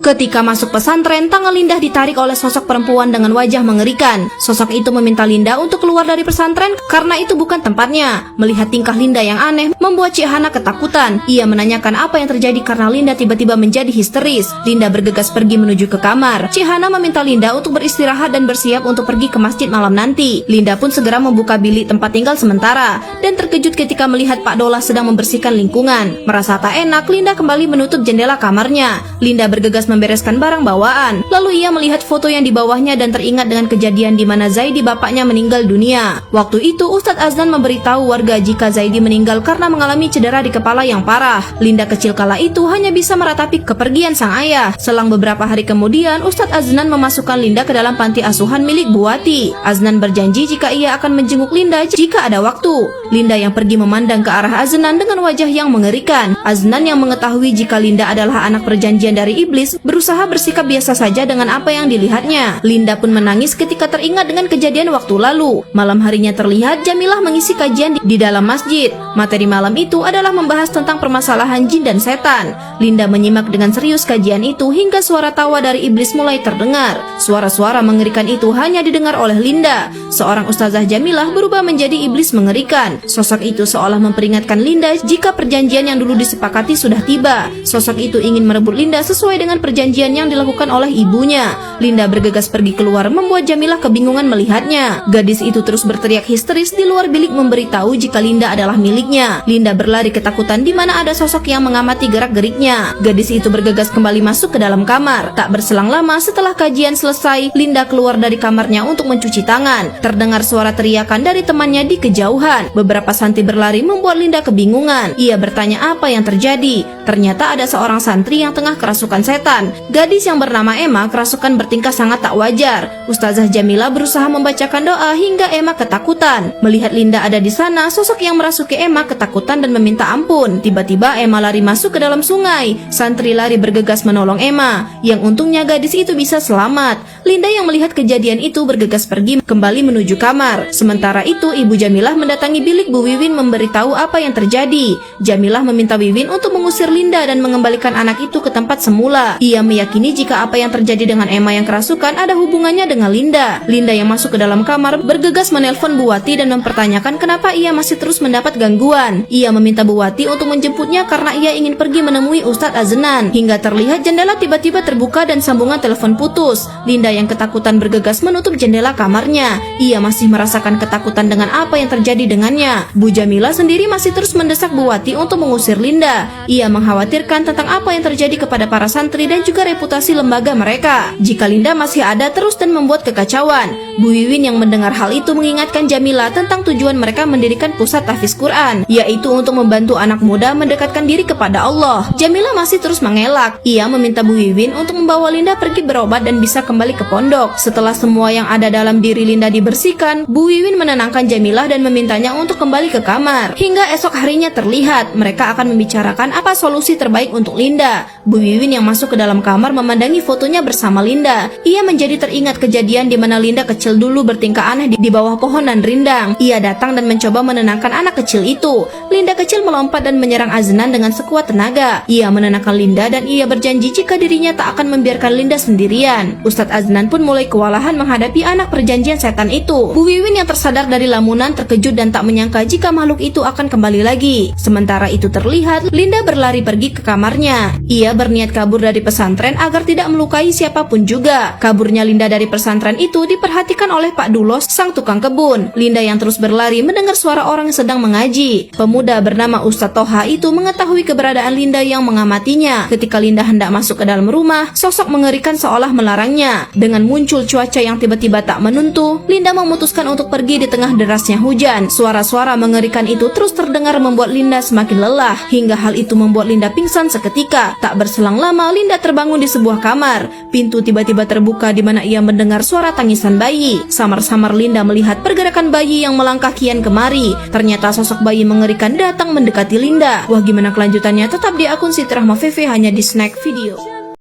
Ketika masuk pesantren, tangan Linda ditarik oleh sosok perempuan dengan wajah mengerikan. Sosok itu meminta Linda untuk keluar dari pesantren karena itu bukan tempatnya. Melihat tingkah Linda yang aneh, membuat Cik Hana ketakutan. Ia menanyakan apa yang terjadi karena Linda tiba-tiba menjadi histeris. Linda bergegas pergi menuju ke kamar. Cik Hana meminta Linda untuk beristirahat dan bersiap untuk pergi ke masjid malam nanti. Linda pun segera membuka bilik tempat tinggal sementara dan terkejut ketika melihat Pak Dola sedang membersihkan lingkungan. Merasa tak enak, Linda kembali menutup jendela kamarnya. Linda bergegas membereskan barang bawaan. Lalu ia melihat foto yang di bawahnya dan teringat dengan kejadian di mana Zaidi bapaknya meninggal dunia. Waktu itu Ustadz Aznan memberitahu warga jika Zaidi meninggal karena mengalami cedera di kepala yang parah. Linda kecil kala itu hanya bisa meratapi kepergian sang ayah. Selang beberapa hari kemudian, Ustadz Aznan memasukkan Linda ke dalam panti asuhan milik Buati. Aznan berjanji jika ia akan menjenguk Linda jika ada waktu. Linda yang pergi memandang ke arah Aznan dengan wajah yang mengerikan. Aznan yang mengetahui jika Linda adalah anak perjanjian dari iblis berusaha bersikap biasa saja dengan apa yang dilihatnya. Linda pun menangis ketika teringat dengan kejadian waktu lalu. Malam harinya terlihat Jamilah mengisi kajian di dalam masjid. Materi malam itu adalah membahas tentang permasalahan jin dan setan. Linda menyimak dengan serius kajian itu hingga suara tawa dari iblis mulai terdengar. Suara-suara mengerikan itu hanya didengar oleh Linda. Seorang ustazah Jamilah berubah menjadi iblis mengerikan. Sosok itu seolah memperingatkan Linda jika perjanjian yang dulu disepakati sudah tiba. Sosok itu ingin merebut Linda sesuai dengan perjanjian yang dilakukan oleh ibunya. Linda bergegas pergi keluar, membuat Jamilah kebingungan melihatnya. Gadis itu terus berteriak histeris di luar bilik memberitahu jika Linda adalah miliknya. Linda berlari ketakutan di mana ada sosok yang mengamati gerak-geriknya. Gadis itu bergegas kembali masuk ke dalam kamar. Tak berselang lama setelah kajian selesai, Linda keluar dari kamarnya untuk mencuci tangan. Terdengar suara teriakan dari temannya di kejauhan. Beberapa santri berlari membuat Linda kebingungan. Ia bertanya apa yang terjadi. Ternyata ada seorang santri yang tengah kerasukan setan. Gadis yang bernama Emma kerasukan bertingkah sangat tak wajar. Ustazah Jamilah berusaha membacakan doa hingga Emma ketakutan. Melihat Linda ada di sana, sosok yang merasuki Emma ketakutan dan meminta ampun. Tiba-tiba Emma lari masuk ke dalam sungai. Santri lari bergegas menolong Emma. Yang untungnya gadis itu bisa selamat. Linda yang melihat kejadian itu bergegas pergi kembali menuju kamar. Sementara itu Ibu Jamilah mendatangi bilik Bu Wiwin memberitahu apa yang terjadi. Jamilah meminta Wiwin untuk mengusir Linda dan mengembalikan anak itu ke tempat semula. Ia meyakini jika apa yang terjadi dengan Emma yang kerasukan ada hubungannya dengan Linda. Linda yang masuk ke dalam kamar bergegas menelpon Buati dan mempertanyakan kenapa ia masih terus mendapat gangguan. Ia meminta Buati untuk menjemputnya karena ia ingin pergi menemui Ustadz Aznan. Hingga terlihat jendela tiba-tiba terbuka dan sambungan telepon putus. Linda yang ketakutan bergegas menutup jendela kamarnya. Ia masih merasakan ketakutan dengan apa yang terjadi dengannya. Bu Jamilah sendiri masih terus mendesak Buati untuk mengusir Linda. Ia mengkhawatirkan tentang apa yang terjadi kepada para santri dan juga reputasi lembaga mereka jika Linda masih ada terus dan membuat kekacauan. Bu Wiwin yang mendengar hal itu mengingatkan Jamilah tentang tujuan mereka mendirikan pusat tahfiz Quran, yaitu untuk membantu anak muda mendekatkan diri kepada Allah. Jamilah masih terus mengelak. Ia meminta Bu Wiwin untuk membawa Linda pergi berobat dan bisa kembali ke pondok. Setelah semua yang ada dalam diri Linda dibersihkan, Bu Wiwin menenangkan Jamilah dan memintanya untuk kembali ke kamar. Hingga esok harinya terlihat mereka akan membicarakan apa solusi terbaik untuk Linda. Bu Wiwin yang masuk ke dalam kamar memandangi fotonya bersama Linda. Ia menjadi teringat kejadian di mana Linda kecil dulu bertingkah aneh di bawah pohonan rindang. Ia datang dan mencoba menenangkan anak kecil itu. Linda kecil melompat dan menyerang Aznan dengan sekuat tenaga. Ia menenangkan Linda dan ia berjanji jika dirinya tak akan membiarkan Linda sendirian. Ustadz Aznan pun mulai kewalahan menghadapi anak perjanjian setan itu. Bu Wiwin yang tersadar dari lamunan terkejut dan tak menyangka jika makhluk itu akan kembali lagi. Sementara itu terlihat Linda berlari pergi ke kamarnya. Ia berniat kabur dari pesantren agar tidak melukai siapapun juga. Kaburnya Linda dari pesantren itu diperhatikan oleh Pak Dulos, sang tukang kebun. Linda yang terus berlari mendengar suara orang yang sedang mengaji. Pemuda bernama Ustadz Toha itu mengetahui keberadaan Linda yang mengamatinya. Ketika Linda hendak masuk ke dalam rumah, sosok mengerikan seolah melarangnya. Dengan muncul cuaca yang tiba-tiba tak menentu, Linda memutuskan untuk pergi di tengah derasnya hujan. Suara-suara mengerikan itu terus terdengar membuat Linda semakin lelah, hingga hal itu membuat Linda pingsan seketika. Tak berselang lama, Linda terbangun di sebuah kamar. Pintu tiba-tiba terbuka di mana ia mendengar suara tangisan bayi. Samar-samar Linda melihat pergerakan bayi yang melangkah kian kemari. Ternyata sosok bayi mengerikan datang mendekati Linda. Wah, gimana kelanjutannya? Tetap di akun Siti Rahma VV hanya di Snack Video.